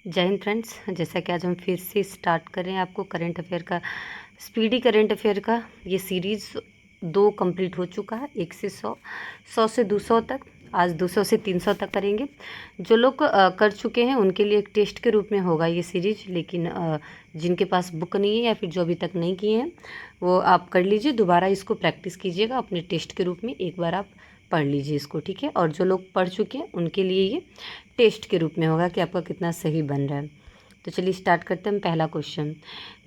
जय हिंद फ्रेंड्स। जैसा कि आज हम फिर से स्टार्ट कर रहे हैं आपको करंट अफेयर का, स्पीडी करंट अफेयर का ये सीरीज़ 2 कंप्लीट हो चुका है। 1 से 100, 100 से 200 तक, आज 200 से 300 तक करेंगे। जो लोग कर चुके हैं उनके लिए एक टेस्ट के रूप में होगा ये सीरीज, लेकिन जिनके पास बुक नहीं है या फिर जो अभी तक नहीं किए हैं वो आप कर लीजिए, दोबारा इसको प्रैक्टिस कीजिएगा अपने टेस्ट के रूप में, एक बार आप पढ़ लीजिए इसको, ठीक है। और जो लोग पढ़ चुके हैं उनके लिए ये टेस्ट के रूप में होगा कि आपका कितना सही बन रहा है। तो चलिए स्टार्ट करते हैं। पहला क्वेश्चन,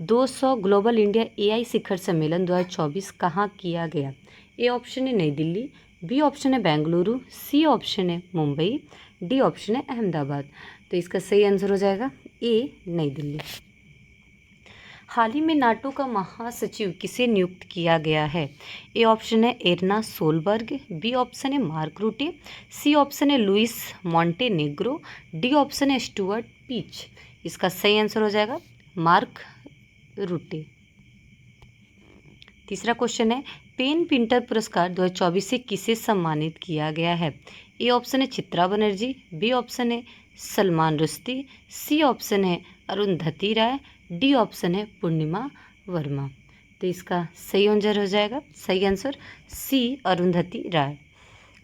200 ग्लोबल इंडिया एआई शिखर सम्मेलन 2024 कहाँ किया गया? ए ऑप्शन है नई दिल्ली, बी ऑप्शन है बेंगलुरु, सी ऑप्शन है मुंबई, डी ऑप्शन है अहमदाबाद। तो इसका सही आंसर हो जाएगा ए नई दिल्ली। हाल ही में नाटो का महासचिव किसे नियुक्त किया गया है? ए ऑप्शन है एर्ना सोलबर्ग, बी ऑप्शन है मार्क रूटे, सी ऑप्शन है लुइस मॉन्टेनेग्रो, डी ऑप्शन है स्टुअर्ट पीच। इसका सही आंसर हो जाएगा मार्क रूटे। तीसरा क्वेश्चन है, पेन पिंटर पुरस्कार 2024 से किसे सम्मानित किया गया है? ए ऑप्शन है चित्रा बनर्जी, बी ऑप्शन है सलमान रुश्दी, सी ऑप्शन है अरुंधति राय, डी ऑप्शन है पूर्णिमा वर्मा। तो इसका सही आंसर हो जाएगा, सही आंसर सी अरुंधति राय।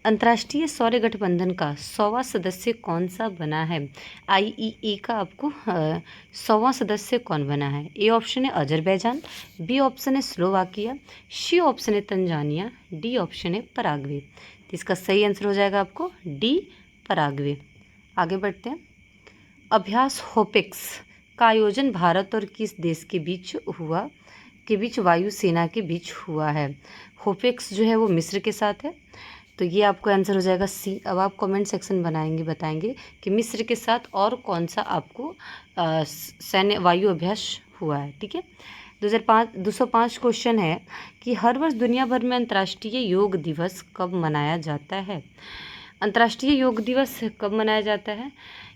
अंतर्राष्ट्रीय सौर गठबंधन का 100वां सदस्य कौन सा बना है? आईईए का आपको 100वां सदस्य कौन बना है? ए ऑप्शन है अजरबैजान, बी ऑप्शन है स्लोवाकिया, सी ऑप्शन है तंजानिया, डी ऑप्शन है पराग्वे। तो इसका सही आंसर हो जाएगा आपको डी पराग्वे। आगे बढ़ते हैं। अभ्यास होपेक्स का आयोजन भारत और किस देश के बीच वायुसेना के बीच हुआ है? होपेक्स जो है वो मिस्र के साथ है, तो ये आपको आंसर हो जाएगा सी। अब आप कमेंट सेक्शन बताएंगे कि मिस्र के साथ और कौन सा आपको सैन्य वायु अभ्यास हुआ है, ठीक है। 205 क्वेश्चन है कि हर वर्ष दुनिया भर में अंतर्राष्ट्रीय योग दिवस कब मनाया जाता है? अंतर्राष्ट्रीय योग दिवस कब मनाया जाता है?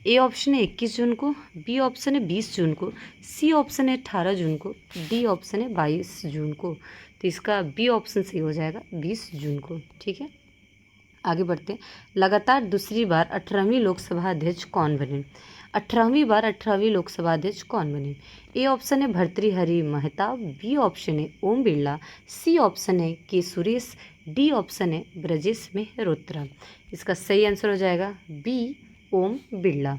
ए ऑप्शन है 21 जून को, बी ऑप्शन है 20 जून को, सी ऑप्शन है 18 जून को, डी ऑप्शन है 22 जून को। तो इसका बी ऑप्शन सही हो जाएगा 20 जून को, ठीक है। आगे बढ़ते हैं। लगातार दूसरी बार 18वीं लोकसभा अध्यक्ष कौन बने? 18वीं लोकसभा अध्यक्ष कौन बने? ए ऑप्शन है भर्तृहरि महताब, बी ऑप्शन है ओम बिरला, सी ऑप्शन है के सुरेश, डी ऑप्शन है ब्रजेश मेहरोत्रा। इसका सही आंसर हो जाएगा B Om Birla.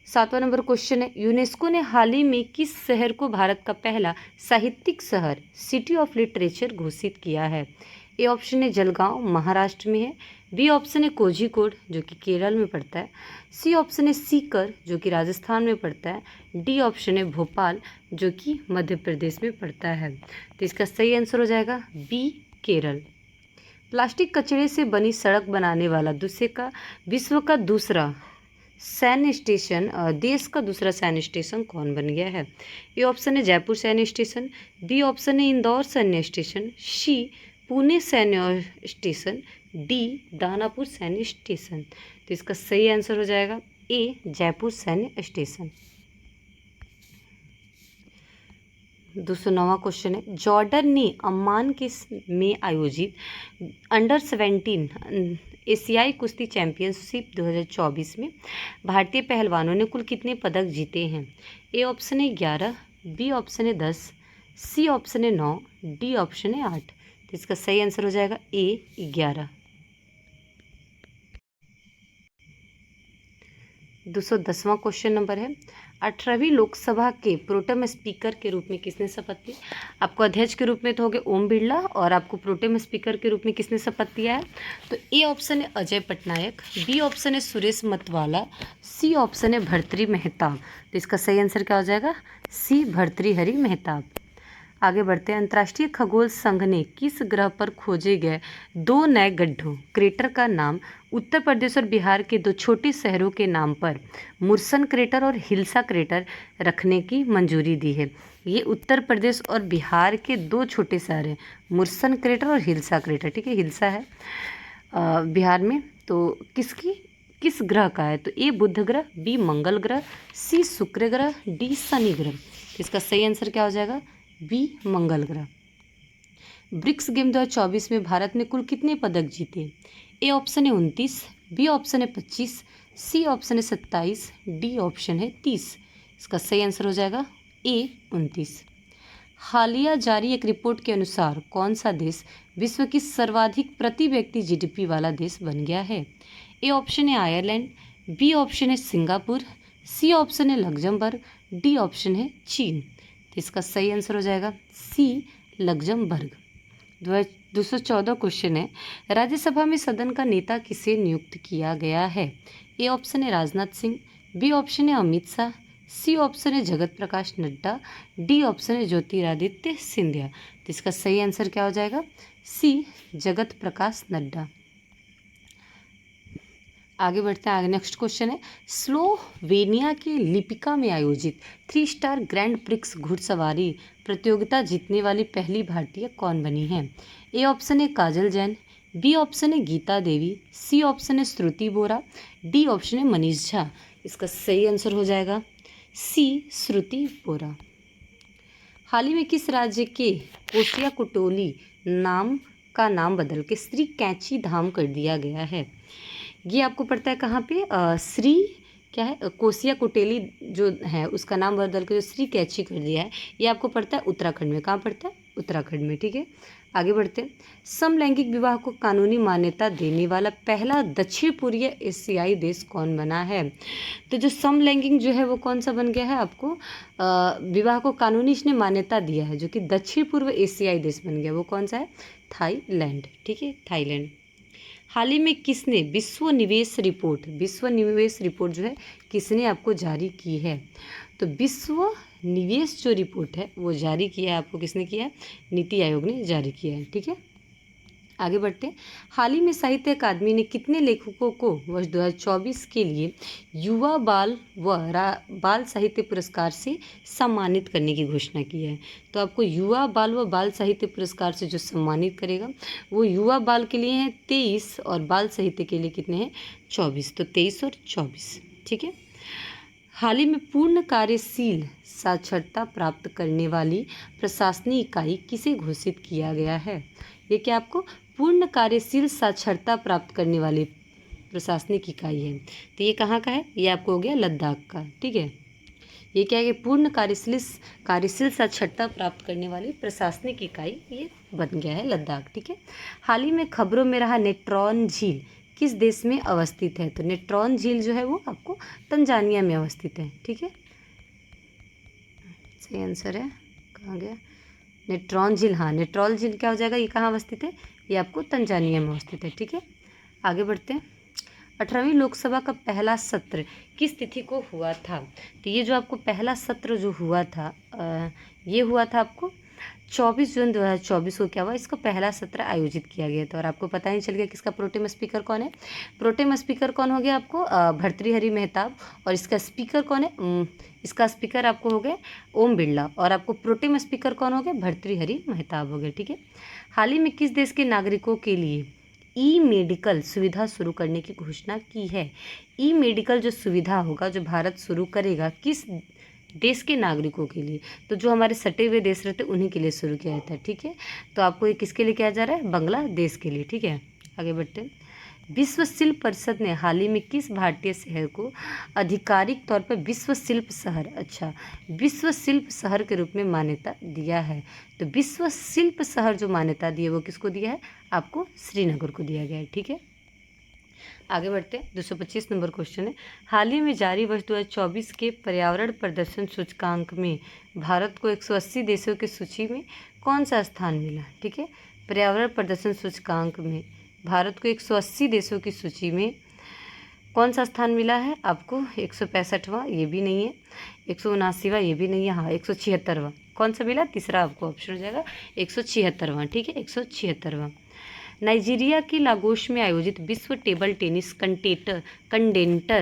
7वां number question है, यूनेस्को ने हाल ही में किस शहर को भारत का पहला साहित्यिक शहर सिटी ऑफ लिटरेचर घोषित किया है? ए ऑप्शन है जलगांव, महाराष्ट्र में है, बी ऑप्शन है कोझिकोड जो कि केरल में पड़ता है, सी ऑप्शन है सीकर जो कि राजस्थान में पड़ता है, डी ऑप्शन है भोपाल जो कि मध्य प्रदेश में पड़ता है। तो इसका सही आंसर हो जाएगा बी केरल। प्लास्टिक कचरे से बनी सड़क बनाने वाला विश्व का दूसरा सैन्य स्टेशन, देश का दूसरा सैन्य स्टेशन कौन बन गया है? ए ऑप्शन है जयपुर सैन्य स्टेशन, बी ऑप्शन है इंदौर सैन्य स्टेशन, सी पुणे सैन्य स्टेशन, डी दानापुर सैन्य स्टेशन। तो इसका सही आंसर हो जाएगा ए जयपुर सैन्य स्टेशन। 209वां क्वेश्चन है, जॉर्डन ने अम्मान में आयोजित अंडर 17 एशियाई कुश्ती चैंपियनशिप 2024 में भारतीय पहलवानों ने कुल कितने पदक जीते हैं? ए ऑप्शन है 11, बी ऑप्शन है 10, सी ऑप्शन है 9, डी ऑप्शन है 8। तो इसका सही आंसर हो जाएगा ए 11। 210वां क्वेश्चन नंबर है, 18वीं लोकसभा के प्रोटेम स्पीकर के रूप में किसने शपथ ली? आपको अध्यक्ष के रूप में तो हो गए ओम बिरला, और आपको प्रोटेम स्पीकर के रूप में किसने शपथ लिया है? तो ए ऑप्शन है अजय पटनायक, बी ऑप्शन है सुरेश मतवाला, सी ऑप्शन है भर्तृ मेहताब। तो इसका सही आंसर क्या हो जाएगा? सी भर्तृहरि मेहताब। आगे बढ़ते हैं। अंतर्राष्ट्रीय खगोल संघ ने किस ग्रह पर खोजे गए 2 नए गड्ढों क्रेटर का नाम उत्तर प्रदेश और बिहार के 2 छोटे शहरों के नाम पर मुर्सन क्रेटर और हिल्सा क्रेटर रखने की मंजूरी दी है? ये उत्तर प्रदेश और बिहार के 2 छोटे शहर हैं, मुर्सन क्रेटर और हिल्सा क्रेटर, ठीक है। हिल्सा है बिहार में, तो किस ग्रह का है? तो ए बुध ग्रह, बी मंगल ग्रह, सी शुक्र ग्रह, डी शनि ग्रह। इसका सही आंसर क्या हो जाएगा? बी मंगल ग्रह। ब्रिक्स गेम 2024 में भारत ने कुल कितने पदक जीते? ए ऑप्शन है 29, बी ऑप्शन है 25, सी ऑप्शन है 27, डी ऑप्शन है 30। इसका सही आंसर हो जाएगा ए 29। हालिया जारी एक रिपोर्ट के अनुसार कौन सा देश विश्व की सर्वाधिक प्रति व्यक्ति जीडीपी वाला देश बन गया है? ए ऑप्शन है आयरलैंड, बी ऑप्शन है सिंगापुर, सी ऑप्शन है लग्जमबर्ग, डी ऑप्शन है चीन। तो इसका सही आंसर हो जाएगा सी लग्जमबर्ग। 214 क्वेश्चन है, राज्यसभा में सदन का नेता किसे नियुक्त किया गया है? ए ऑप्शन है राजनाथ सिंह, बी ऑप्शन है अमित शाह, सी ऑप्शन है जगत प्रकाश नड्डा, डी ऑप्शन है ज्योतिरादित्य सिंधिया। तो इसका सही आंसर क्या हो जाएगा? सी जगत प्रकाश नड्डा। आगे बढ़ते हैं। आगे नेक्स्ट क्वेश्चन है, स्लोवेनिया के लिपिका में आयोजित 3 स्टार ग्रैंड प्रिक्स घुड़सवारी प्रतियोगिता जीतने वाली पहली भारतीय कौन बनी है? ए ऑप्शन है काजल जैन, बी ऑप्शन है गीता देवी, सी ऑप्शन है श्रुति बोरा, डी ऑप्शन है मनीष झा। इसका सही आंसर हो जाएगा सी श्रुति बोरा। हाल ही में किस राज्य के कोसिया कुटोली नाम का नाम बदल के श्री कैंची धाम कर दिया गया है? ये आपको पड़ता है कहाँ पे? श्री क्या है, कोसिया कुटेली जो है उसका नाम बदल कर जो श्री कैंची कर दिया है, ये आपको पड़ता है उत्तराखंड में। कहाँ पड़ता है? उत्तराखंड में। ठीक है, आगे बढ़ते हैं। समलैंगिक विवाह को कानूनी मान्यता देने वाला पहला दक्षिण पूर्वी एशियाई देश कौन बना है? तो जो समलैंगिक जो है वो कौन सा बन गया है? आपको विवाह को कानूनी इसने मान्यता दिया है, जो कि दक्षिण पूर्व एशियाई देश बन गया। वो कौन सा है? थाईलैंड। ठीक है, थाईलैंड। हाल ही में किसने विश्व निवेश रिपोर्ट जो है किसने आपको जारी की है? तो विश्व निवेश जो रिपोर्ट है वो जारी किया है आपको, किसने किया है? नीति आयोग ने जारी किया है। ठीक है, आगे बढ़ते हैं। हाल ही में साहित्य अकादमी ने कितने लेखकों को वर्ष 2024 के लिए युवा बाल साहित्य पुरस्कार से सम्मानित करने की घोषणा की है? तो आपको युवा बाल व बाल साहित्य पुरस्कार से जो सम्मानित करेगा वो युवा बाल के लिए हैं 23 और बाल साहित्य के लिए कितने हैं? 24। तो 23 और 24। ठीक है, हाल ही में पूर्ण कार्यशील साक्षरता प्राप्त करने वाली प्रशासनिक इकाई किसे घोषित किया गया है? ये क्या आपको पूर्ण कार्यशील साक्षरता प्राप्त करने वाली प्रशासनिक इकाई है। तो ये कहाँ का है? ये आपको हो गया लद्दाख का। ठीक है, ये क्या है? पूर्ण कार्यशील साक्षरता प्राप्त करने वाली प्रशासनिक इकाई ये बन गया है लद्दाख। ठीक है, हाल ही में खबरों में रहा नेट्रॉन झील किस देश में अवस्थित है? तो नेट्रॉन झील जो है वो आपको तंजानिया में अवस्थित है। ठीक है, सही आंसर है। कहाँ गया? नेट्रॉन झील। हाँ, नेट्रॉन झील क्या हो जाएगा? ये कहाँ अवस्थित है? ये आपको तंजानिया में अवस्थित है। ठीक है, आगे बढ़ते हैं। 18वीं लोकसभा का पहला सत्र किस तिथि को हुआ था? तो ये जो आपको पहला सत्र जो हुआ था ये हुआ था आपको 24 जून 2024 को क्या हुआ? इसका पहला सत्र आयोजित किया गया था। और आपको पता ही चल गया कि इसका प्रोटेम स्पीकर कौन है? प्रोटेम स्पीकर कौन हो गया आपको? भर्तृहरि मेहताब। और इसका स्पीकर कौन है? इसका स्पीकर आपको हो गए ओम बिरला। और आपको प्रोटेम स्पीकर कौन हो गए? भर्तृहरि मेहताब हो गए। ठीक है, हाल ही में किस देश के नागरिकों के लिए ई मेडिकल सुविधा शुरू करने की घोषणा की है? ई मेडिकल जो सुविधा होगा जो भारत शुरू करेगा किस देश के नागरिकों के लिए? तो जो हमारे सटे हुए देश रहते उन्हीं के लिए शुरू किया जाता है। ठीक है, तो आपको ये किसके लिए किया जा रहा है? बांग्लादेश के लिए। ठीक है, आगे बढ़ते हैं। विश्व शिल्प परिषद ने हाल ही में किस भारतीय शहर को आधिकारिक तौर पर विश्व शिल्प शहर के रूप में मान्यता दिया है? तो विश्व शिल्प शहर जो मान्यता दी है वो किसको दिया है? आपको श्रीनगर को दिया गया है। ठीक है, आगे बढ़ते हैं। 225 नंबर क्वेश्चन है, हाल ही में जारी वर्ष 2024 के पर्यावरण प्रदर्शन सूचकांक में भारत को 180 देशों की सूची में कौन सा स्थान मिला? ठीक है, पर्यावरण प्रदर्शन सूचकांक में भारत को 180 देशों की सूची में कौन सा स्थान मिला है? आपको 165वां, ये भी नहीं है। 179वां, ये भी नहीं है। हाँ, 176वां। कौन सा मिला? तीसरा आपको ऑप्शन हो जाएगा 176वां। ठीक है, 176वां। नाइजीरिया की लागोस में आयोजित विश्व टेबल टेनिस कंटेंडर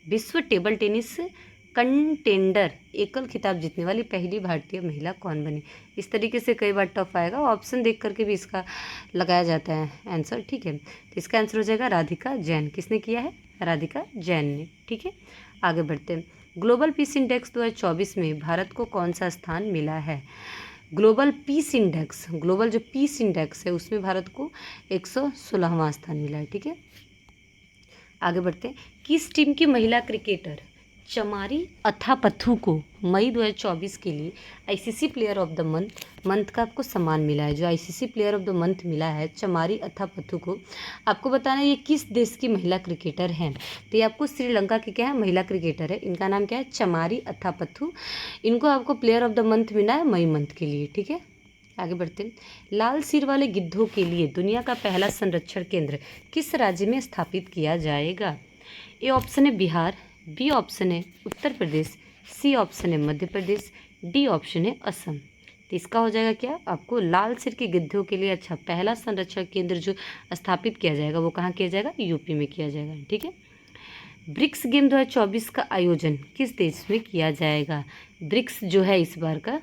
विश्व टेबल टेनिस कंटेंडर एकल खिताब जीतने वाली पहली भारतीय महिला कौन बनी? इस तरीके से कई बार टफ आएगा, ऑप्शन देख करके भी इसका लगाया जाता है आंसर। ठीक है, तो इसका आंसर हो जाएगा राधिका जैन। किसने किया है? राधिका जैन ने। ठीक है, आगे बढ़ते हैं। ग्लोबल पीस इंडेक्स 2024 में भारत को कौन सा स्थान मिला है? ग्लोबल पीस इंडेक्स, ग्लोबल जो पीस इंडेक्स है उसमें भारत को 116वां स्थान मिला है। ठीक है, आगे बढ़ते हैं। किस टीम की महिला क्रिकेटर चमारी अथापथु को मई 2024 के लिए ICC player of the month का आपको सम्मान मिला है। जो ICC player of the month मिला है चमारी अथापथु को, आपको बताना है ये किस देश की महिला क्रिकेटर हैं। तो ये आपको श्रीलंका की क्या है, महिला क्रिकेटर है। इनका नाम क्या है, चमारी अथापथु। इनको आपको प्लेयर ऑफ द मंथ मिला है मई मंथ के लिए। ठीक है, आगे बढ़ते हैं। लाल सिर वाले गिद्धों के लिए दुनिया का पहला संरक्षण केंद्र किस राज्य में स्थापित किया जाएगा। ए ऑप्शन है बिहार, बी ऑप्शन है उत्तर प्रदेश, सी ऑप्शन है मध्य प्रदेश, डी ऑप्शन है असम। तो इसका हो जाएगा क्या, आपको लाल सिर के गिद्धों के लिए अच्छा पहला संरक्षण केंद्र जो स्थापित किया जाएगा वो कहाँ किया जाएगा, यूपी में किया जाएगा। ठीक है, ब्रिक्स गेम 2024 का आयोजन किस देश में किया जाएगा। ब्रिक्स जो है इस बार का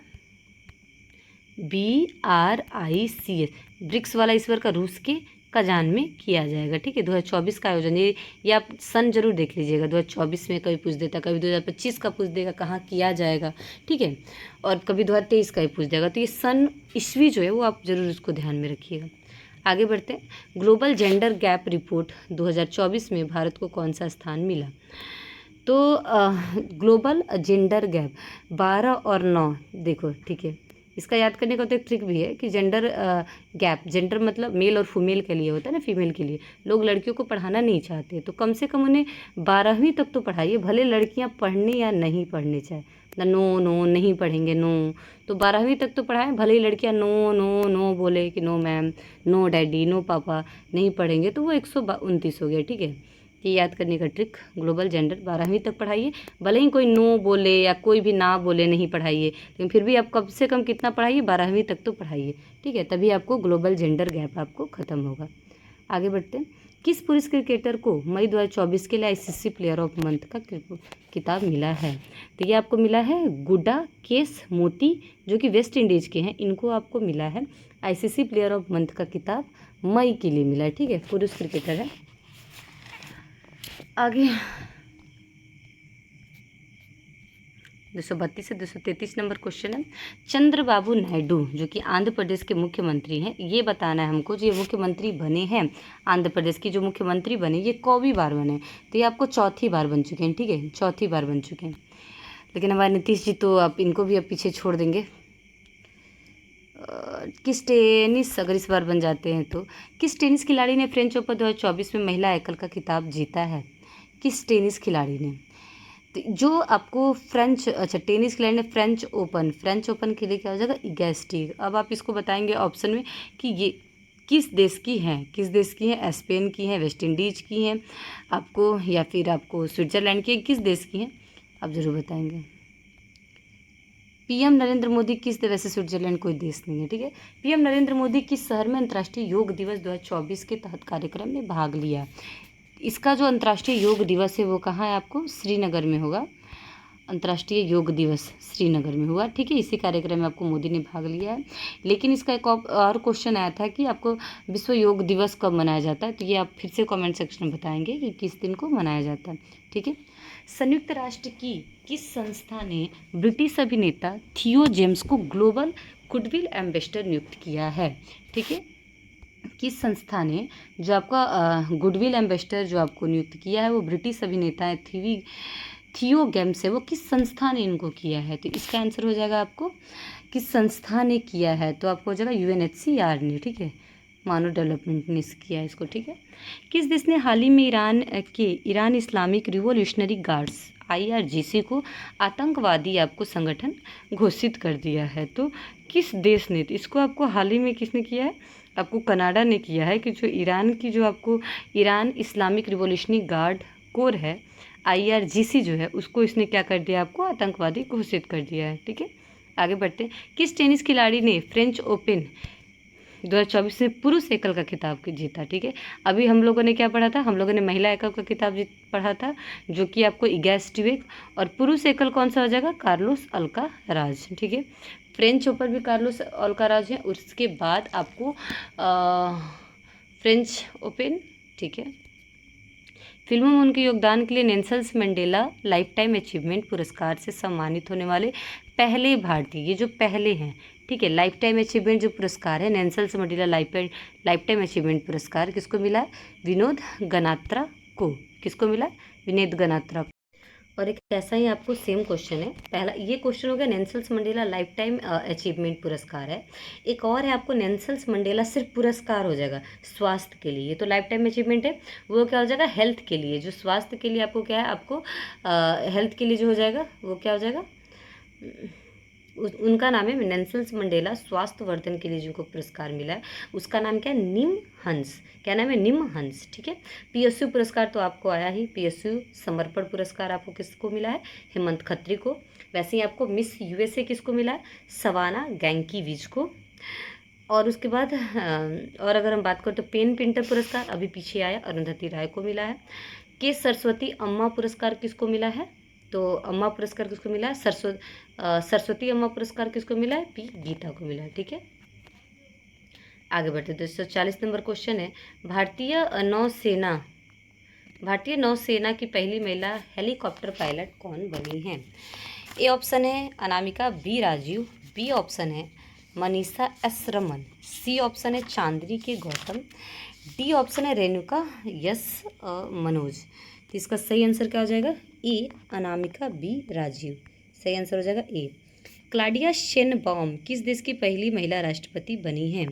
BRICS, ब्रिक्स वाला इस बार का रूस के कजान में किया जाएगा। ठीक है, 2024 का आयोजन, ये आप सन जरूर देख लीजिएगा। 2024 में कभी पूछ देता, कभी 2025 का पूछ देगा कहाँ किया जाएगा। ठीक है, और कभी 2023 का भी पूछ देगा। तो ये सन ईस्वी जो है वो आप जरूर उसको ध्यान में रखिएगा। आगे बढ़ते हैं। ग्लोबल जेंडर गैप रिपोर्ट 2024 में भारत को कौन सा स्थान मिला। तो ग्लोबल जेंडर गैप 12 और 9 देखो। ठीक है, इसका याद करने का तो एक ट्रिक भी है कि जेंडर गैप, जेंडर मतलब मेल और फीमेल के लिए होता है ना, फीमेल के लिए। लोग लड़कियों को पढ़ाना नहीं चाहते तो कम से कम उन्हें 12वीं तक तो पढ़ाइए, भले लड़कियां पढ़ने या नहीं पढ़ने चाहे। नो नो नहीं पढ़ेंगे, नो, तो 12वीं तक तो पढ़ाएं, भले ही लड़कियां नो नो नो बोले कि no ma'am, no daddy, no पापा, नहीं पढ़ेंगे तो वो 129 हो गया। ठीक है, ये याद करने का ट्रिक, ग्लोबल जेंडर 12वीं तक पढ़ाइए, भले ही कोई नो बोले या कोई भी ना बोले नहीं पढ़ाइए, लेकिन फिर भी आप कम से कम कितना पढ़ाइए, 12वीं तक तो पढ़ाइए। ठीक है, तभी आपको ग्लोबल जेंडर गैप आपको ख़त्म होगा। आगे बढ़ते हैं। किस पुरुष क्रिकेटर को मई 2024 के लिए आईसीसी प्लेयर ऑफ मंथ का किताब मिला है। तो ये आपको मिला है गुड्डा केस मोती, जो कि वेस्ट इंडीज़ के हैं। इनको आपको मिला है आईसीसी प्लेयर ऑफ मंथ का किताब मई के लिए मिला है। ठीक है, पुरुष क्रिकेटर है। आगे 232 से 233 नंबर क्वेश्चन है। चंद्रबाबू नायडू जो कि आंध्र प्रदेश के मुख्यमंत्री हैं, ये बताना है हमको जो ये मुख्यमंत्री बने हैं आंध्र प्रदेश की, जो मुख्यमंत्री बने ये कौवी बार बने। तो ये आपको चौथी बार बन चुके हैं। ठीक है, चौथी बार बन चुके हैं। लेकिन हमारे नीतीश जी तो आप इनको भी अब पीछे छोड़ देंगे। किस टेनिस, अगर इस बार बन जाते हैं तो किस टेनिस खिलाड़ी ने फ्रेंच ओपन 2024 में महिला एकल का खिताब जीता है। किस टेनिस खिलाड़ी ने, तो जो आपको फ्रेंच, अच्छा टेनिस खिलाड़ी ने फ्रेंच ओपन के लिए क्या हो जाएगा, इगैस्टी। अब आप इसको बताएंगे ऑप्शन में कि ये किस देश की हैं, किस देश की हैं, स्पेन की हैं, वेस्ट इंडीज़ की हैं आपको, या फिर आपको स्विट्ज़रलैंड की, किस देश की हैं आप ज़रूर बताएंगे। पीएम नरेंद्र मोदी किस, वैसे स्विट्जरलैंड कोई देश नहीं है। ठीक है, पीएम नरेंद्र मोदी किस शहर में अंतर्राष्ट्रीय योग दिवस 2024 के तहत कार्यक्रम में भाग लिया। इसका जो अंतर्राष्ट्रीय योग दिवस है वो कहाँ है, आपको श्रीनगर में होगा। अंतर्राष्ट्रीय योग दिवस श्रीनगर में हुआ। ठीक है, इसी कार्यक्रम में आपको मोदी ने भाग लिया है। लेकिन इसका एक और क्वेश्चन आया था कि आपको विश्व योग दिवस कब मनाया जाता है, तो ये आप फिर से कमेंट सेक्शन में बताएंगे कि किस दिन को मनाया जाता है। ठीक है, संयुक्त राष्ट्र की किस संस्था ने ब्रिटिश अभिनेता थियो जेम्स को ग्लोबल गुडविल एम्बेसडर नियुक्त किया है। ठीक है, किस संस्था ने जो आपका गुडविल एम्बेसडर जो आपको नियुक्त किया है वो ब्रिटिश अभिनेता है थियो जेम्स है, वो किस संस्था ने इनको किया है। तो इसका आंसर हो जाएगा आपको किस संस्था ने किया है, तो आपको हो जाएगा UNHCR ने। ठीक है, मानव डेवलपमेंट ने किया है इसको। ठीक है, किस देश ने हाल ही में Iran Islamic revolutionary guards IRGC को आतंकवादी आपको संगठन घोषित कर दिया है। तो किस देश ने, तो इसको आपको हाल ही में किसने किया है, आपको कनाडा ने किया है कि जो ईरान की जो आपको Iran Islamic revolutionary guard core है IRGC जो है उसको इसने क्या कर दिया, आपको आतंकवादी घोषित कर दिया है। ठीक है, आगे बढ़ते हैं। किस टेनिस खिलाड़ी ने फ्रेंच ओपन 2024 में पुरुष एकल का खिताब जीता। ठीक है, अभी हम लोगों ने क्या पढ़ा था, हम लोगों ने महिला एकल का खिताब पढ़ा था जो कि आपको इगा स्वीटेक, और पुरुष एकल कौन सा हो जाएगा, कार्लोस अल्काराज। ठीक है, फ्रेंच ओपन भी कार्लोस अल्काराज है, उसके बाद आपको फ्रेंच ओपन। ठीक है, फिल्मों में उनके योगदान के लिए Nelson Mandela life time achievement पुरस्कार से सम्मानित होने वाले पहले भारतीय, ये जो पहले हैं ठीक है। लाइफ टाइम अचीवमेंट जो पुरस्कार है Nelson Mandela life time achievement पुरस्कार किसको मिला है? विनोद गनात्रा को। किसको मिला है? विनोद गनात्रा। और एक ऐसा ही आपको सेम क्वेश्चन है, पहला ये क्वेश्चन हो गया Nelson Mandela life time achievement पुरस्कार है। एक और है आपको नेल्सन मंडेला सिर्फ पुरस्कार हो जाएगा स्वास्थ्य के लिए, तो लाइफ टाइम अचीवमेंट है वो क्या हो जाएगा? हेल्थ के लिए, जो स्वास्थ्य के लिए आपको क्या है, आपको हेल्थ के लिए जो हो जाएगा वो क्या हो जाएगा? उनका नाम है नेल्सन मंडेला स्वास्थ्य वर्धन के लिए जिनको पुरस्कार मिला है उसका नाम क्या है? निम हंस। क्या नाम है? निम हंस। ठीक है। पीएसयू पुरस्कार तो आपको आया ही, पीएसयू समर्पण पुरस्कार आपको किसको मिला है? हेमंत खत्री को। वैसे ही आपको मिस यूएसए किसको मिला है? सवाना गैंकीविच को। और उसके बाद और अगर हम बात करें तो पेन पिंटर पुरस्कार अभी पीछे आया, अरुंधति राय को मिला है। के सरस्वती अम्मा पुरस्कार किसको मिला है? तो अम्मा पुरस्कार किसको मिला है? सरस्वती अम्मा पुरस्कार किसको मिला है? पी गीता को मिला है। ठीक है, आगे बढ़ते 240 नंबर क्वेश्चन है, भारतीय नौसेना की पहली महिला हेलीकॉप्टर पायलट कौन बनी है? ए ऑप्शन है Anamika B Rajeev, B option है Manisha S Raman, C option है चांदनी के गौतम, डी ऑप्शन है रेणुका यस मनोज। तो इसका सही आंसर क्या हो जाएगा? ए अनामिका बी राजीव। सही आंसर हो जाएगा ए। क्लाडिया शेनबॉम किस देश की पहली महिला राष्ट्रपति बनी है?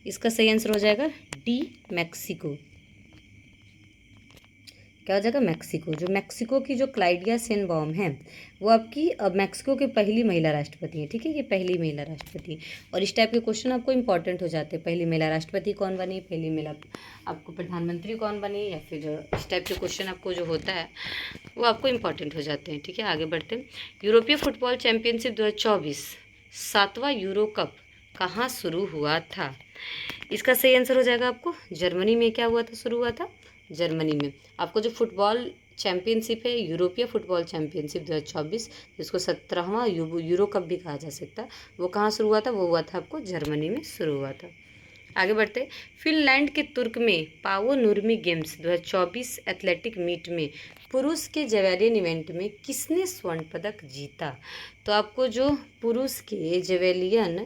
इसका सही आंसर हो जाएगा डी मैक्सिको। क्या हो जाएगा? मैक्सिको। जो मैक्सिको की जो क्लाइडिया शेनबॉम है वो आपकी मैक्सिको की पहली महिला राष्ट्रपति है। ठीक है, ये पहली महिला राष्ट्रपति। और इस टाइप के क्वेश्चन आपको इंपॉर्टेंट हो जाते हैं, पहली महिला राष्ट्रपति कौन बनी, पहली महिला आपको प्रधानमंत्री कौन बनी, या फिर इस टाइप के क्वेश्चन आपको जो होता है वो आपको इंपॉर्टेंट हो जाते हैं। ठीक है, आगे बढ़ते हैं। यूरोपीय फुटबॉल चैंपियनशिप 2024 7वां यूरो कप कहाँ शुरू हुआ था? इसका सही आंसर हो जाएगा आपको जर्मनी में। क्या हुआ था? शुरू हुआ था जर्मनी में। आपको जो फुटबॉल चैंपियनशिप है यूरोपीय फुटबॉल चैंपियनशिप 2024 जिसको 17वां यूरो कप भी कहा जा सकता है, वो कहाँ शुरू हुआ था? वो हुआ था आपको जर्मनी में शुरू हुआ था। आगे बढ़ते, फिनलैंड के तुर्क में पावो नुर्मी गेम्स 2024 एथलेटिक मीट में पुरुष के जेवेलियन इवेंट में किसने स्वर्ण पदक जीता? तो आपको जो पुरुष के जेवेलियन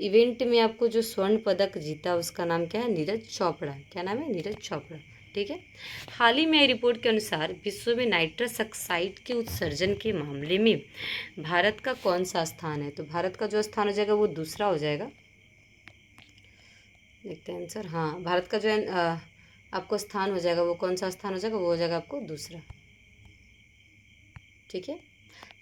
इवेंट में आपको जो स्वर्ण पदक जीता उसका नाम क्या है? नीरज चोपड़ा। क्या नाम है? नीरज चोपड़ा। ठीक है। हाल ही में रिपोर्ट के अनुसार विश्व में नाइट्रस ऑक्साइड के उत्सर्जन के मामले में भारत का कौन सा स्थान है? तो भारत का जो स्थान हो जाएगा वो दूसरा हो जाएगा। देखते हैं आंसर। हाँ, भारत का जो आपको स्थान हो जाएगा वो कौन सा स्थान हो जाएगा? वो हो जाएगा आपको दूसरा। ठीक है।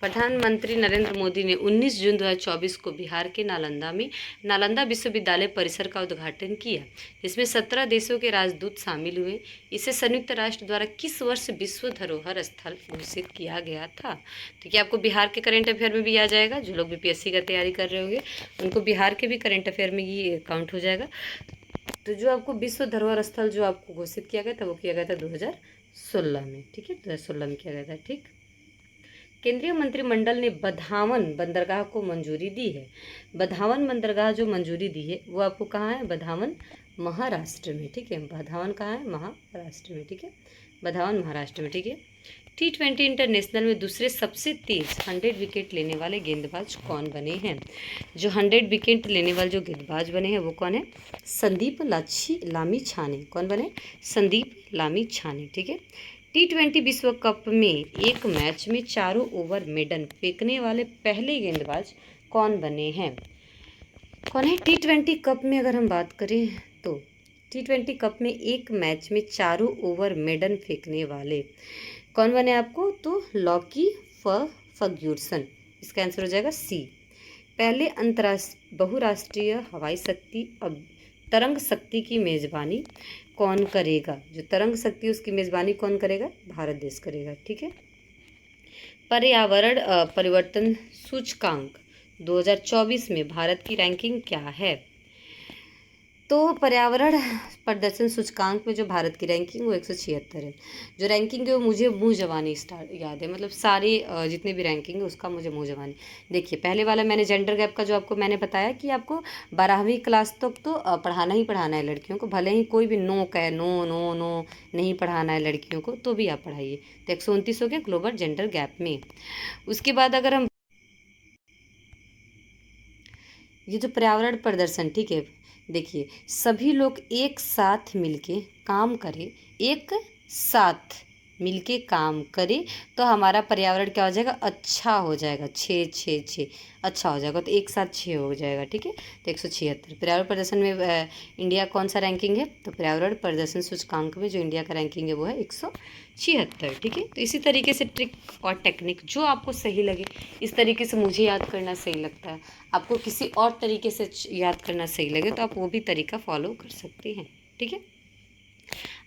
प्रधानमंत्री नरेंद्र मोदी ने 19 जून 2024 को बिहार के नालंदा में नालंदा विश्वविद्यालय परिसर का उद्घाटन किया, जिसमें 17 देशों के राजदूत शामिल हुए। इसे संयुक्त राष्ट्र द्वारा किस वर्ष विश्व धरोहर स्थल घोषित किया गया था? तो क्या आपको बिहार के करंट अफेयर में भी आ जाएगा? जो लोग बीपीएससी का तैयारी कर रहे होंगे उनको बिहार के भी करंट अफेयर में ये काउंट हो जाएगा। तो जो आपको विश्व धरोहर स्थल जो आपको घोषित किया गया था वो किया गया था 2016 में। ठीक है, 2016 में किया गया था। ठीक। केंद्रीय मंत्रिमंडल ने बधावन बंदरगाह को मंजूरी दी है। बधावन बंदरगाह जो मंजूरी दी है वो आपको कहाँ है? बधावन महाराष्ट्र में। ठीक है, बधावन कहाँ है? महाराष्ट्र में। ठीक है, बधावन महाराष्ट्र में। ठीक है। T20 इंटरनेशनल में दूसरे सबसे तेज 100 विकेट लेने वाले गेंदबाज कौन बने हैं? जो 100 विकेट लेने वाले जो गेंदबाज बने हैं वो कौन है? संदीप लामी छाने। कौन बने? संदीप लामी छाने। ठीक है। T20 विश्व कप में एक मैच में चारों ओवर मेडन फेंकने वाले पहले गेंदबाज कौन बने हैं? कौन है? T20 कप में अगर हम बात करें तो T20 कप में एक मैच में चारों ओवर मेडन फेंकने वाले कौन बने आपको? तो लॉकी फर्ग्यूसन। इसका आंसर हो जाएगा सी। पहले अंतर्राष्ट्रीय बहुराष्ट्रीय हवाई शक्ति अब तरंग शक्ति की मेजबानी कौन करेगा? जो तरंग शक्ति उसकी मेजबानी कौन करेगा? भारत देश करेगा। ठीक है। पर्यावरण परिवर्तन सूचकांक 2024 में भारत की रैंकिंग क्या है? तो पर्यावरण प्रदर्शन सूचकांक में जो भारत की रैंकिंग वो 176 है। जो रैंकिंग है वो मुझे मुँह जबानी याद है, मतलब सारे जितने भी रैंकिंग है उसका मुझे मुँह जबानी। देखिए, पहले वाला मैंने जेंडर गैप का जो आपको मैंने बताया कि आपको 12वीं क्लास तक तो पढ़ाना ही पढ़ाना है लड़कियों को, भले ही कोई भी नो कहे, नो नो नो नहीं पढ़ाना है लड़कियों को तो भी आप पढ़ाइए। तो 129 हो गया ग्लोबल जेंडर गैप में। उसके बाद अगर हम ये जो पर्यावरण प्रदर्शन, ठीक है, देखिए सभी लोग एक साथ मिलके काम करें, एक साथ मिलके काम करें तो हमारा पर्यावरण क्या हो जाएगा, अच्छा हो जाएगा। 6 अच्छा हो जाएगा, तो एक साथ 6 हो जाएगा, ठीक है। तो 176 पर्यावरण प्रदर्शन में इंडिया कौन सा रैंकिंग है, तो पर्यावरण प्रदर्शन सूचकांक में जो इंडिया का रैंकिंग है वो है 176, ठीक है। तो इसी तरीके से ट्रिक और टेक्निक जो आपको सही लगे, इस तरीके से मुझे याद करना सही लगता है, आपको किसी और तरीके से याद करना सही लगे तो आप वो भी तरीका फॉलो कर सकते हैं, ठीक है।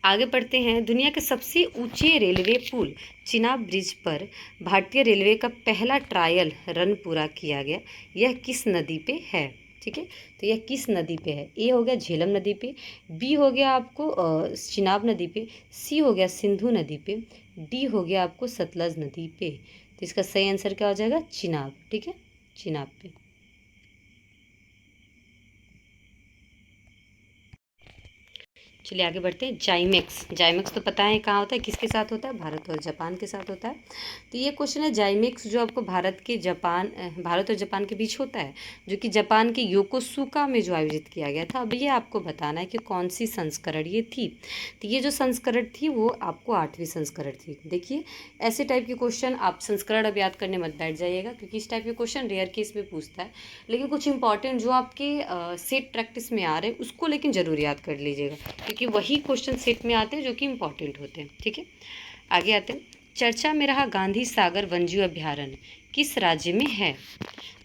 आगे बढ़ते हैं। दुनिया के सबसे ऊंचे रेलवे पुल चिनाब ब्रिज पर भारतीय रेलवे का पहला ट्रायल रन पूरा किया गया, यह किस नदी पे है, ठीक है। तो यह किस नदी पे है, ए हो गया झेलम नदी पे, बी हो गया आपको चिनाब नदी पे, सी हो गया सिंधु नदी पे, डी हो गया आपको सतलज नदी पे। तो इसका सही आंसर क्या हो जाएगा, चिनाब, ठीक है, चिनाब पे। चलिए आगे बढ़ते हैं। जाइमेक्स, जाइमेक्स तो पता है कहाँ होता है, किसके साथ होता है, भारत और जापान के साथ होता है। तो ये क्वेश्चन है, जाइमेक्स जो आपको भारत और जापान के बीच होता है, जो कि जापान के योकोसुका में जो आयोजित किया गया था। अब ये आपको बताना है कि कौन सी संस्करण ये थी। तो ये जो संस्करण थी वो आपको 8वीं संस्करण थी। देखिए ऐसे टाइप के क्वेश्चन आप संस्करण अब याद करने मत बैठ जाइएगा, क्योंकि इस टाइप के क्वेश्चन रेयर केस में पूछता है, लेकिन कुछ इंपॉर्टेंट जो आपके सेट प्रैक्टिस में आ रहे हैं उसको लेकिन ज़रूर याद कर लीजिएगा, क्योंकि वही क्वेश्चन सेट में आते हैं जो कि इम्पॉर्टेंट होते हैं, ठीक है। आगे आते हैं। चर्चा में रहा गांधी सागर वन्यजीव अभ्यारण्य किस राज्य में है।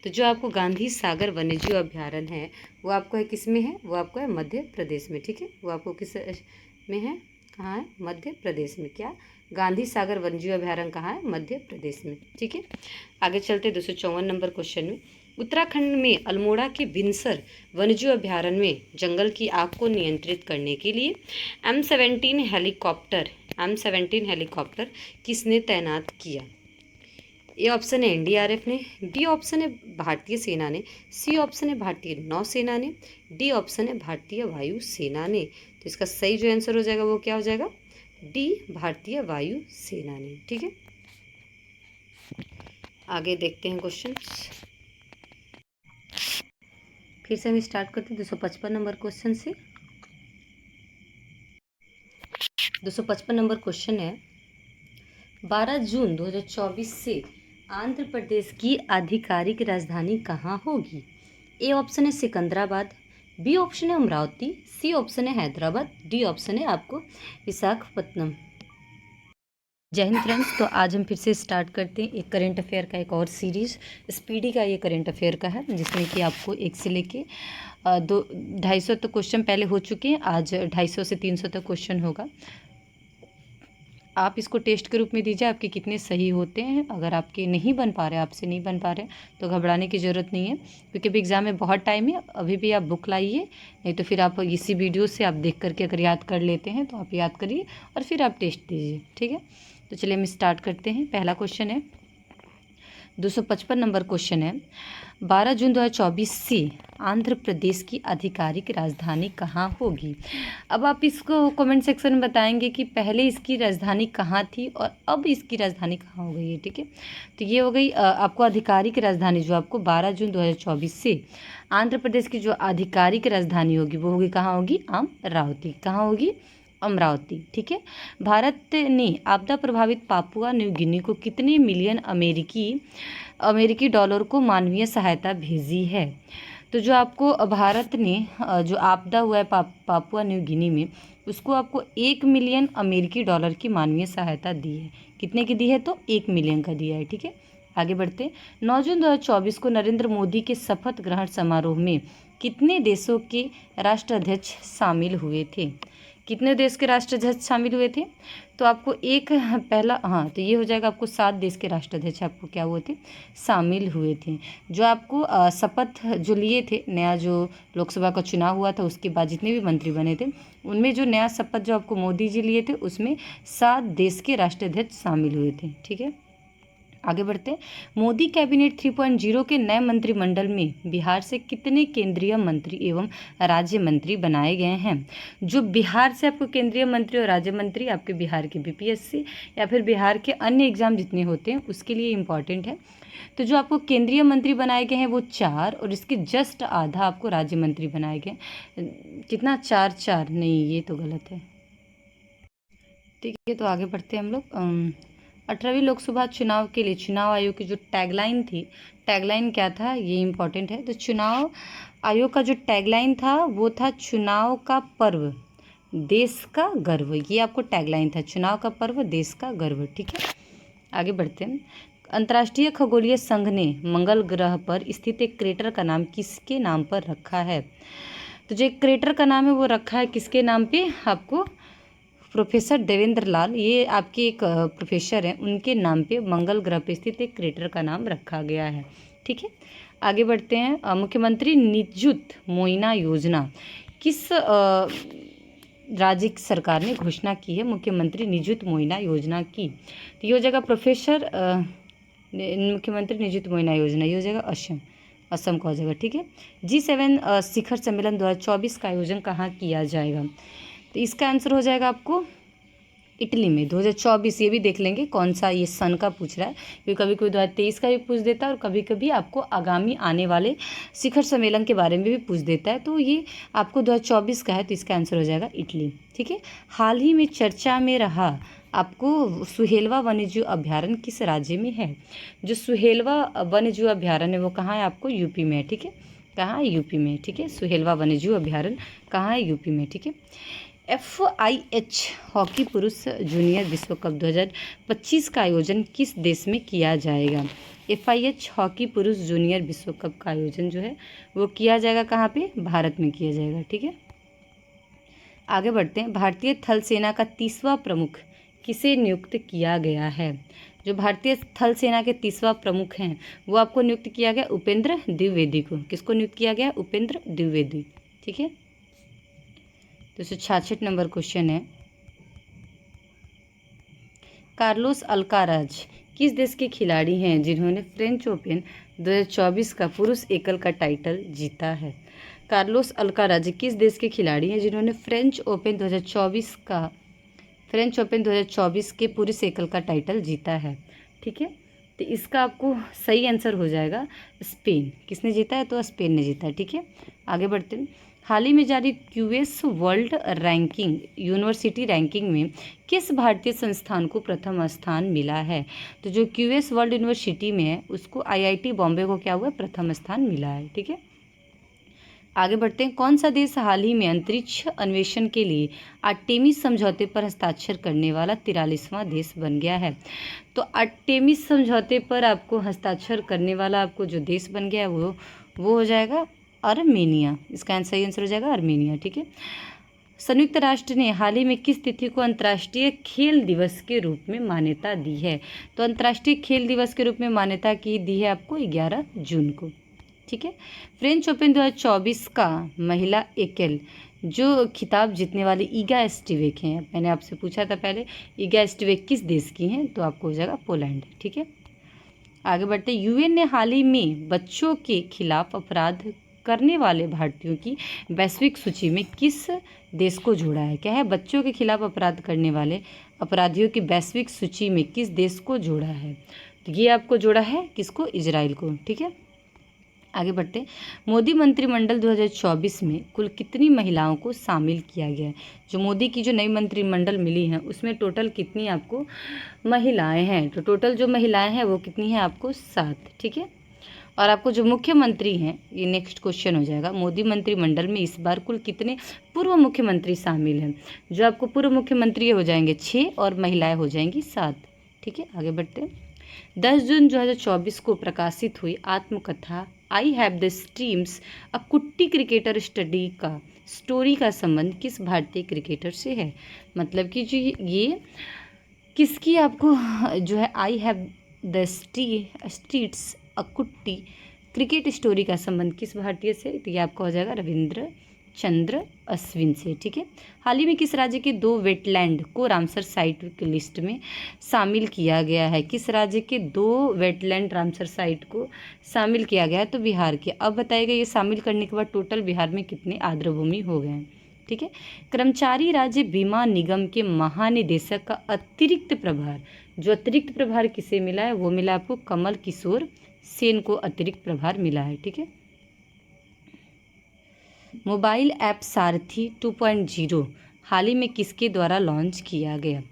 तो जो आपको गांधी सागर वन्यजीव अभ्यारण्य है वो आपको है किस में है, वो आपको है मध्य प्रदेश में, ठीक है। वो आपको किस में है, कहाँ है, मध्य प्रदेश में। क्या, गांधी सागर वन्यजीव अभ्यारण्य कहाँ है, मध्य प्रदेश में, ठीक है। आगे चलते 254 नंबर क्वेश्चन में। उत्तराखंड में अल्मोड़ा के बिनसर वन्यजीव अभ्यारण्य में जंगल की आग को नियंत्रित करने के लिए M17 हेलीकॉप्टर किसने तैनात किया। ए ऑप्शन है NDRF ने, बी ऑप्शन है भारतीय सेना ने, सी ऑप्शन है भारतीय नौसेना ने, डी ऑप्शन है भारतीय वायु सेना ने। तो इसका सही जो आंसर हो जाएगा वो क्या हो जाएगा, डी भारतीय वायु सेना ने, ठीक है। आगे देखते हैं क्वेश्चन, फिर से हम स्टार्ट करते हैं 255 नंबर क्वेश्चन से। 255 नंबर क्वेश्चन है, 12 जून 2024 से आंध्र प्रदेश की आधिकारिक राजधानी कहाँ होगी। ए ऑप्शन है सिकंदराबाद, बी ऑप्शन है अमरावती, सी ऑप्शन है हैदराबाद, डी ऑप्शन है आपको विशाखापत्तनम। जय हिंद फ्रेंड्स, तो आज हम फिर से स्टार्ट करते हैं एक करंट अफेयर का एक और सीरीज़। स्पीडी का ये करंट अफेयर का है, जिसमें कि आपको 1 से लेके 250 तक क्वेश्चन पहले हो चुके हैं। आज 250 से 300 तक क्वेश्चन होगा। आप इसको टेस्ट के रूप में दीजिए, आपके कितने सही होते हैं। अगर आपके नहीं बन पा रहे, आपसे नहीं बन पा रहे, तो घबराने की ज़रूरत नहीं है, क्योंकि अभी एग्ज़ाम में बहुत टाइम है। अभी भी आप बुक लाइए, नहीं तो फिर आप इसी वीडियो से आप देख करके अगर याद कर लेते हैं तो आप याद करिए और फिर आप टेस्ट दीजिए, ठीक है। तो चलिए हम स्टार्ट करते हैं। पहला क्वेश्चन है, 255 नंबर क्वेश्चन है, 12 जून 2024 से आंध्र प्रदेश की आधिकारिक राजधानी कहाँ होगी। अब आप इसको कमेंट सेक्शन में बताएंगे कि पहले इसकी राजधानी कहाँ थी और अब इसकी राजधानी कहाँ हो गई है, ठीक है। तो ये हो गई आपको आधिकारिक राजधानी, जो आपको 12 जून 2024 से आंध्र प्रदेश की जो आधिकारिक राजधानी होगी वो होगी कहाँ होगी, अमरावती। कहाँ होगी, अमरावती, ठीक है। भारत ने आपदा प्रभावित पापुआ न्यू गिनी को कितने मिलियन अमेरिकी डॉलर को मानवीय सहायता भेजी है। तो जो आपको भारत ने जो आपदा हुआ है पापुआ न्यू गिनी में, उसको आपको 1 मिलियन अमेरिकी डॉलर की मानवीय सहायता दी है। कितने की दी है, तो 1 मिलियन का दिया है, ठीक है। आगे बढ़ते, 9 जून 2024 को नरेंद्र मोदी के शपथ ग्रहण समारोह में कितने देशों के राष्ट्राध्यक्ष शामिल हुए थे। कितने देश के राष्ट्राध्यक्ष शामिल हुए थे, तो आपको एक पहला, हाँ, तो ये हो जाएगा आपको 7 देश के राष्ट्राध्यक्ष आपको क्या हुए थे, शामिल हुए थे। जो आपको शपथ जो लिए थे, नया जो लोकसभा का चुनाव हुआ था उसके बाद जितने भी मंत्री बने थे, उनमें जो नया शपथ जो आपको मोदी जी लिए थे उसमें 7 देश के राष्ट्राध्यक्ष शामिल हुए थे, ठीक है। आगे बढ़ते हैं। मोदी कैबिनेट 3.0 के नए मंत्रिमंडल में बिहार से कितने केंद्रीय मंत्री एवं राज्य मंत्री बनाए गए हैं? जो बिहार से आपको केंद्रीय मंत्री और राज्य मंत्री आपके बिहार के बीपीएससी या फिर बिहार के अन्य एग्जाम जितने होते हैं उसके लिए इम्पॉर्टेंट है। तो जो आपको केंद्रीय मंत्री बनाए गए हैं वो 4 और इसके जस्ट आधा आपको राज्य मंत्री बनाए गए। कितना 4 नहीं, ये तो गलत है। ठीक है, तो आगे बढ़ते हैं हम लोग। 18वीं लोकसभा चुनाव के लिए चुनाव आयोग की जो टैगलाइन थी, टैगलाइन क्या था ये इम्पोर्टेंट है। तो चुनाव आयोग का जो टैगलाइन था वो था चुनाव का पर्व देश का गर्व। ये आपको टैगलाइन था, चुनाव का पर्व देश का गर्व। ठीक है, आगे बढ़ते हैं। अंतर्राष्ट्रीय खगोलीय संघ ने मंगल ग्रह पर स्थित एक क्रेटर का नाम किसके नाम पर रखा है? तो जो एक क्रेटर का नाम है वो रखा है किसके नाम पे? आपको प्रोफेसर देवेंद्र लाल, ये आपके एक प्रोफेसर हैं, उनके नाम पे मंगल ग्रह पे स्थित एक क्रेटर का नाम रखा गया है। ठीक है, आगे बढ़ते हैं। मुख्यमंत्री निजुत मोइना योजना किस राज्य की सरकार ने घोषणा की है? मुख्यमंत्री निजुत मोइना योजना की, तो ये हो जाएगा प्रोफेसर मुख्यमंत्री निजुत मोइना योजना, ये हो जाएगा असम का हो जाएगा। ठीक है, G7 शिखर सम्मेलन 2024 का आयोजन कहाँ किया जाएगा? तो इसका आंसर हो जाएगा आपको इटली में 2024। ये भी देख लेंगे कौन सा ये सन का पूछ रहा है, क्योंकि कभी कभी 2023 का भी पूछ देता है और कभी कभी आपको आगामी आने वाले शिखर सम्मेलन के बारे में भी पूछ देता है। तो ये आपको 2024 का है, तो इसका आंसर हो जाएगा इटली। ठीक है, हाल ही में चर्चा में रहा आपको सुहेलवा वन्यजीव अभ्यारण्य किस राज्य में है? जो सुहेलवा वन्यजीव अभ्यारण्य है वो कहाँ है? आपको यूपी में है। ठीक है, कहाँ है? यूपी में। ठीक है, सुहेलवा वन्यजीव अभ्यारण्य कहाँ है? यूपी में। ठीक है, FIH हॉकी पुरुष जूनियर विश्व कप 2025 का आयोजन किस देश में किया जाएगा? FIH हॉकी पुरुष जूनियर विश्व कप का आयोजन जो है वो किया जाएगा कहाँ पे? भारत में किया जाएगा। ठीक है, आगे बढ़ते हैं। भारतीय थल सेना का 30वां प्रमुख किसे नियुक्त किया गया है? जो भारतीय थल सेना के 30वां प्रमुख हैं वो आपको नियुक्त किया गया उपेंद्र द्विवेदी को। किसको नियुक्त किया गया? उपेंद्र द्विवेदी। ठीक है, तो 166 नंबर क्वेश्चन है। कार्लोस अल्काराज किस देश के खिलाड़ी हैं जिन्होंने फ्रेंच ओपन 2024 का पुरुष एकल का टाइटल जीता है? कार्लोस अल्काराज किस देश के खिलाड़ी हैं जिन्होंने फ्रेंच ओपन 2024 के पुरुष एकल का टाइटल जीता है? ठीक है, तो इसका आपको सही आंसर हो जाएगा स्पेन। किसने जीता है? तो स्पेन ने जीता है। ठीक है, आगे बढ़ते हैं। हाल ही में जारी QS world ranking university ranking में किस भारतीय संस्थान को प्रथम स्थान मिला है? तो जो क्यूएस वर्ल्ड यूनिवर्सिटी में है उसको IIT बॉम्बे को क्या हुआ? प्रथम स्थान मिला है। ठीक है, आगे बढ़ते हैं। कौन सा देश हाल ही में अंतरिक्ष अन्वेषण के लिए आर्टेमिस समझौते पर हस्ताक्षर करने वाला 43वां देश बन गया है? तो आर्टेमिस समझौते पर आपको हस्ताक्षर करने वाला आपको जो देश बन गया है वो हो जाएगा आर्मेनिया। इसका सही आंसर हो जाएगा आर्मेनिया। ठीक है, संयुक्त राष्ट्र ने हाल ही में किस तिथि को अंतर्राष्ट्रीय खेल दिवस के रूप में मान्यता दी है? तो अंतर्राष्ट्रीय खेल दिवस के रूप में मान्यता की दी है आपको 11 जून को। ठीक है, फ्रेंच ओपन 2024 का महिला एकल जो खिताब जीतने वाली ईगा स्टीवेक हैं, मैंने आपसे पूछा था पहले ईगा स्टीवेक किस देश की हैं, तो आपको हो जाएगा पोलैंड। ठीक है, आगे बढ़ते। UN ने हाल ही में बच्चों के खिलाफ अपराध करने वाले भारतीयों की वैश्विक सूची में किस देश को जोड़ा है? क्या है? बच्चों के खिलाफ अपराध करने वाले अपराधियों की वैश्विक सूची में किस देश को जोड़ा है? तो ये आपको जोड़ा है किसको? इजराइल को। ठीक है, आगे बढ़ते हैं। मोदी मंत्रिमंडल 2024 में कुल कितनी महिलाओं को शामिल किया गया है? जो मोदी की जो नई मंत्रिमंडल मिली हैं उसमें टोटल कितनी आपको महिलाएं हैं? तो टोटल जो महिलाएं हैं वो कितनी हैं? आपको 7। ठीक है, और आपको जो मुख्यमंत्री हैं, ये नेक्स्ट क्वेश्चन हो जाएगा। मोदी मंत्रिमंडल में इस बार कुल कितने पूर्व मुख्यमंत्री शामिल हैं? जो आपको पूर्व मुख्यमंत्री हो जाएंगे 6 और महिलाएं हो जाएंगी 7। ठीक है, आगे बढ़ते हैं। 10 जून 2024 को प्रकाशित हुई आत्मकथा आई हैव द स्ट्रीम्स अ कुट्टी क्रिकेटर स्टोरी का संबंध किस भारतीय क्रिकेटर से है? मतलब कि जो ये किसकी आपको जो है आई हैव द स्ट्रीट्स अ कुट्टी क्रिकेट स्टोरी का संबंध किस भारतीय से? तो ये आपका हो जाएगा रविंद्र चंद्र अश्विन से। ठीक है। हाल ही में किस राज्य के 2 वेटलैंड को रामसर साइट की लिस्ट में शामिल किया गया है? किस राज्य के 2 वेटलैंड रामसर साइट को शामिल किया गया है? तो बिहार के। अब बताइएगा ये शामिल करने के बाद टोटल बिहार में कितने आर्द्रभूमि हो गए हैं? ठीक है। कर्मचारी राज्य बीमा निगम के महानिदेशक का अतिरिक्त प्रभार, जो अतिरिक्त प्रभार किसे मिला है? वो मिला आपको कमल किशोर सेन को अतिरिक्त प्रभार मिला है। ठीक है। मोबाइल ऐप सारथी 2.0 हाल ही में किसके द्वारा लॉन्च किया गया?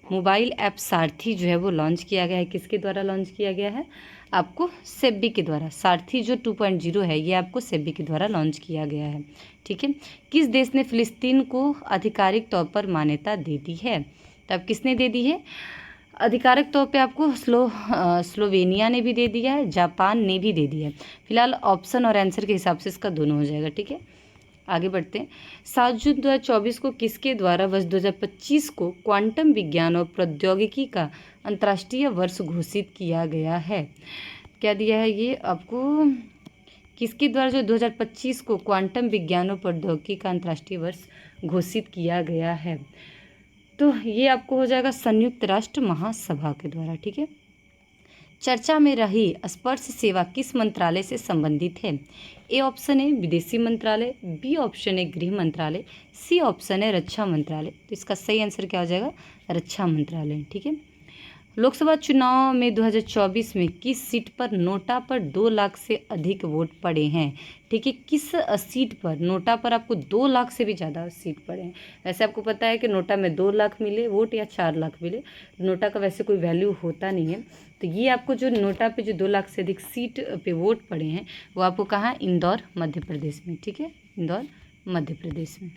मोबाइल ऐप सारथी जो है वो लॉन्च किया गया है। किसके द्वारा लॉन्च किया गया है? आपको सेबी के द्वारा। सारथी जो 2.0 है ये आपको सेबी के द्वारा लॉन्च किया गया है। ठीक है। किस देश ने फिलिस्तीन को आधिकारिक तौर पर मान्यता दे दी है? तो अब किसने दे दी है आधिकारिक तौर पे? आपको स्लोवेनिया ने भी दे दिया है, जापान ने भी दे दिया है। फिलहाल ऑप्शन और आंसर के हिसाब से इसका दोनों हो जाएगा। ठीक है। आगे बढ़ते हैं। 7 जून 2024 को किसके द्वारा वर्ष 2025 को क्वांटम विज्ञान और प्रौद्योगिकी का अंतर्राष्ट्रीय वर्ष घोषित किया गया है? क्या दिया है ये आपको? किसके द्वारा जो 2025 को क्वांटम विज्ञान और प्रौद्योगिकी का अंतर्राष्ट्रीय वर्ष घोषित किया गया है? तो ये आपको हो जाएगा संयुक्त राष्ट्र महासभा के द्वारा। ठीक है। चर्चा में रही स्पर्श सेवा किस मंत्रालय से संबंधित है? ए ऑप्शन है विदेशी मंत्रालय, बी ऑप्शन है गृह मंत्रालय, सी ऑप्शन है रक्षा मंत्रालय। तो इसका सही आंसर क्या हो जाएगा? रक्षा मंत्रालय। ठीक है। लोकसभा चुनाव में 2024 में किस सीट पर नोटा पर 2 लाख से अधिक वोट पड़े हैं? ठीक है। किस सीट पर नोटा पर आपको 2 लाख से भी ज़्यादा सीट पड़े हैं? वैसे आपको पता है कि नोटा में 2 लाख मिले वोट या 4 लाख मिले, नोटा का वैसे कोई वैल्यू होता नहीं है। तो ये आपको जो नोटा पे जो 2 लाख से अधिक सीट पे वोट पड़े हैं वो आपको कहाँ? इंदौर मध्य प्रदेश में। ठीक है। इंदौर मध्य प्रदेश में।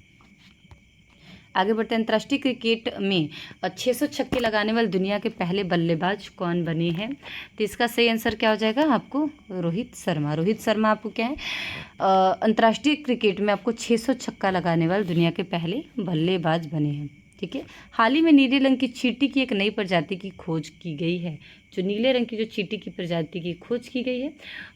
आगे बढ़ते हैं। अंतर्राष्ट्रीय क्रिकेट में 600 छक्के लगाने वाले दुनिया के पहले बल्लेबाज कौन बने हैं? तो इसका सही आंसर क्या हो जाएगा आपको? रोहित शर्मा। रोहित शर्मा आपको क्या है? अंतर्राष्ट्रीय क्रिकेट में आपको 600 छक्का लगाने वाले दुनिया के पहले बल्लेबाज बने हैं। ठीक है। हाल ही में नीले रंग की चींटी की एक नई प्रजाति की खोज की गई है। जो नीले रंग की जो चींटी की प्रजाति की खोज की गई है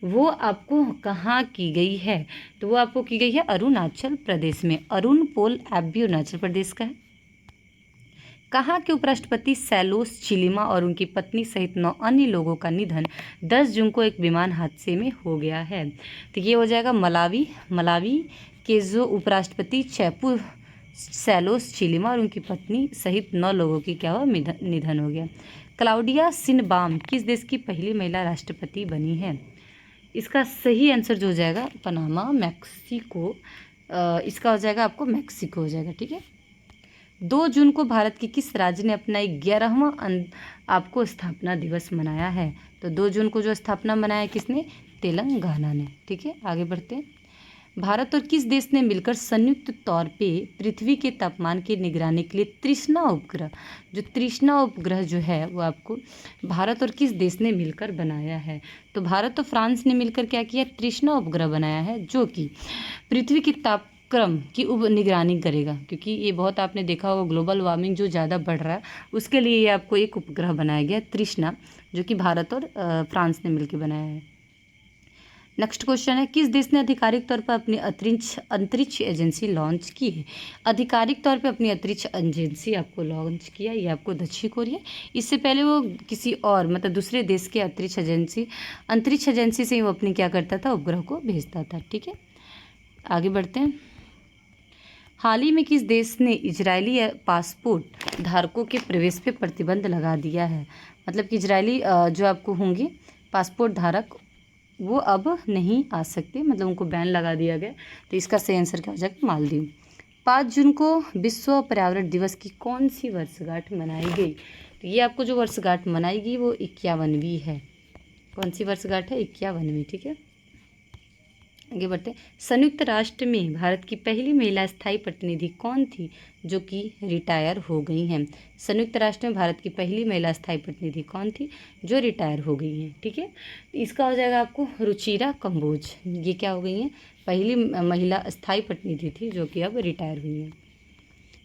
वो आपको कहाँ की गई है? तो वो आपको की गई है अरुणाचल प्रदेश में। अरुणपोल ऐप भी अरुणाचल प्रदेश का है। कहाँ के उपराष्ट्रपति सैलोस चिलिमा और उनकी पत्नी सहित 9 अन्य लोगों का निधन 10 जून को एक विमान हादसे में हो गया है? तो ये हो जाएगा मलावी के जो उपराष्ट्रपति चैपू सैलोस चिलिमा और उनकी पत्नी सहित 9 लोगों की क्या हुआ? निधन हो गया। क्लाउडिया शिनबाम किस देश की पहली महिला राष्ट्रपति बनी है? इसका सही आंसर जो हो जाएगा पनामा मैक्सिको। इसका हो जाएगा आपको मैक्सिको हो जाएगा। ठीक है। 2 जून को भारत के किस राज्य ने अपना 11वां आपको स्थापना दिवस मनाया है? तो 2 जून को जो स्थापना मनाया किसने? तेलंगाना ने। ठीक है। आगे बढ़ते हैं। भारत और किस देश ने मिलकर संयुक्त तौर पे पृथ्वी के तापमान की निगरानी के लिए तृष्णा उपग्रह, जो तृष्णा उपग्रह जो है वो आपको भारत और किस देश ने मिलकर बनाया है? तो भारत और फ्रांस ने मिलकर क्या किया? तृष्णा उपग्रह बनाया है जो कि पृथ्वी की तापक्रम की निगरानी करेगा, क्योंकि ये बहुत आपने देखा होगा ग्लोबल वार्मिंग जो ज़्यादा बढ़ रहा है उसके लिए ये आपको एक उपग्रह बनाया गया तृष्णा, जो कि भारत और फ्रांस ने मिलकर बनाया है। नेक्स्ट क्वेश्चन है। किस देश ने आधिकारिक तौर पर अपनी अंतरिक्ष एजेंसी लॉन्च की है? आधिकारिक तौर पर अपनी अंतरिक्ष एजेंसी आपको लॉन्च किया ये आपको दक्षिण कोरिया। इससे पहले वो किसी और मतलब दूसरे देश के अंतरिक्ष एजेंसी से ही वो अपनी क्या करता था? उपग्रह को भेजता था। ठीक है। आगे बढ़ते हैं। हाल ही में किस देश ने इजरायली पासपोर्ट धारकों के प्रवेश पे प्रतिबंध लगा दिया है? मतलब कि इजरायली जो आपको होंगे पासपोर्ट धारक वो अब नहीं आ सकते, मतलब उनको बैन लगा दिया गया। तो इसका सही आंसर क्या हो जाएगा? मालदीव। 5 जून को विश्व पर्यावरण दिवस की कौन सी वर्षगांठ मनाई गई? तो ये आपको जो वर्षगांठ मनाई गई वो 51वीं है। कौन सी वर्षगांठ है? 51वीं। ठीक है। आगे बढ़ते हैं। संयुक्त राष्ट्र में भारत की पहली महिला स्थायी प्रतिनिधि कौन थी जो कि रिटायर हो गई हैं? संयुक्त राष्ट्र में भारत की पहली महिला स्थायी प्रतिनिधि कौन थी जो रिटायर हो गई हैं? ठीक है। इसका हो जाएगा आपको रुचिरा कंबोज। ये क्या हो गई हैं? पहली महिला स्थायी प्रतिनिधि थी जो कि अब रिटायर हुई हैं।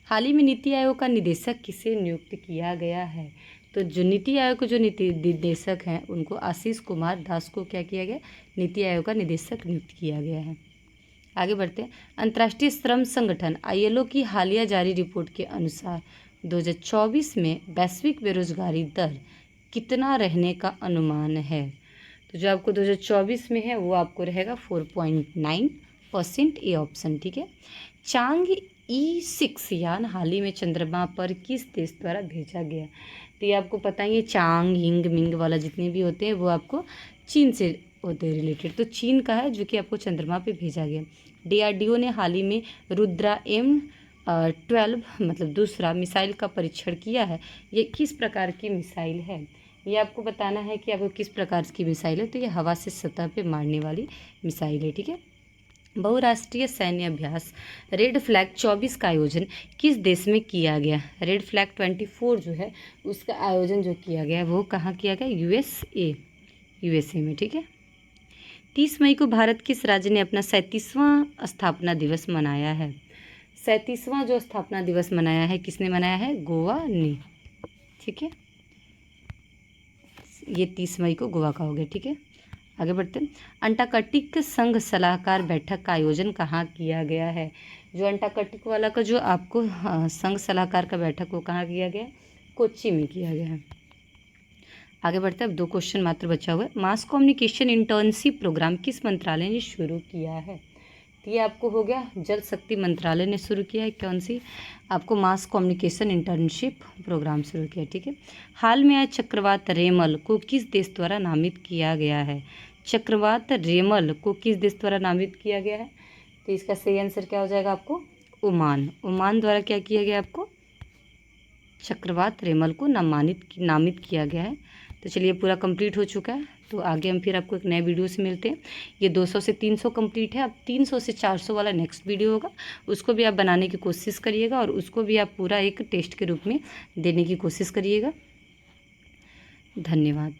हाल ही में नीति आयोग का निदेशक किसे नियुक्त किया गया है? तो जो नीति आयोग के जो निदेशक हैं उनको आशीष कुमार दास को क्या किया गया? नीति आयोग का निदेशक नियुक्त किया गया है। आगे बढ़ते हैं। अंतर्राष्ट्रीय श्रम संगठन ILO की हालिया जारी रिपोर्ट के अनुसार 2024 में वैश्विक बेरोजगारी दर कितना रहने का अनुमान है? तो जो आपको 2024 में है वो आपको रहेगा 4.9%, ये ऑप्शन, ठीक है। चांग E6 यान हाल ही में चंद्रमा पर किस देश द्वारा भेजा गया? तो ये आपको पता ही है, चांग हिंग मिंग वाला जितने भी होते हैं वो आपको चीन से होते हैं रिलेटेड, तो चीन का है जो कि आपको चंद्रमा पे भेजा गया। DRDO ने हाल ही में रुद्रा M12 मतलब दूसरा मिसाइल का परीक्षण किया है। ये किस प्रकार की मिसाइल है? ये आपको बताना है कि आपको किस प्रकार की मिसाइल है। तो ये हवा से सतह पे मारने वाली मिसाइल है, ठीक है। बहुराष्ट्रीय सैन्य अभ्यास रेड फ्लैग 24 का आयोजन किस देश में किया गया? रेड फ्लैग 24 जो है उसका आयोजन जो किया गया वो कहाँ किया गया? USA में, ठीक है। 30 मई को भारत किस राज्य ने अपना 37वां स्थापना दिवस मनाया है? 37वां जो स्थापना दिवस मनाया है किसने मनाया है? गोवा ने, ठीक है। ये 30 मई को गोवा का हो गया, ठीक है। आगे बढ़ते हैं। अंटार्कटिक संघ सलाहकार बैठक का आयोजन कहाँ किया गया है? जो अंटार्कटिक वाला का जो आपको संघ सलाहकार का बैठक वो कहाँ किया गया? कोच्चि में किया गया है। आगे बढ़ते हैं। अब 2 क्वेश्चन मात्र बचा हुआ है। मास कम्युनिकेशन इंटर्नशिप प्रोग्राम किस मंत्रालय ने शुरू किया है? तो ये आपको हो गया जल शक्ति मंत्रालय ने शुरू किया है। कौन सी? आपको मास कम्युनिकेशन इंटर्नशिप प्रोग्राम शुरू किया, ठीक है। हाल में आए चक्रवात रेमल को किस देश द्वारा नामित किया गया है? चक्रवात रेमल को किस देश द्वारा नामित किया गया है? तो इसका सही आंसर क्या हो जाएगा आपको? ओमान। ओमान द्वारा क्या किया गया आपको? चक्रवात रेमल को नामित किया गया है। तो चलिए पूरा कंप्लीट हो चुका है। तो आगे हम फिर आपको एक नए वीडियो से मिलते हैं। ये 200 से 300 कंप्लीट है। अब 300 से 400 वाला नेक्स्ट वीडियो होगा, उसको भी आप बनाने की कोशिश करिएगा और उसको भी आप पूरा एक टेस्ट के रूप में देने की कोशिश करिएगा। धन्यवाद।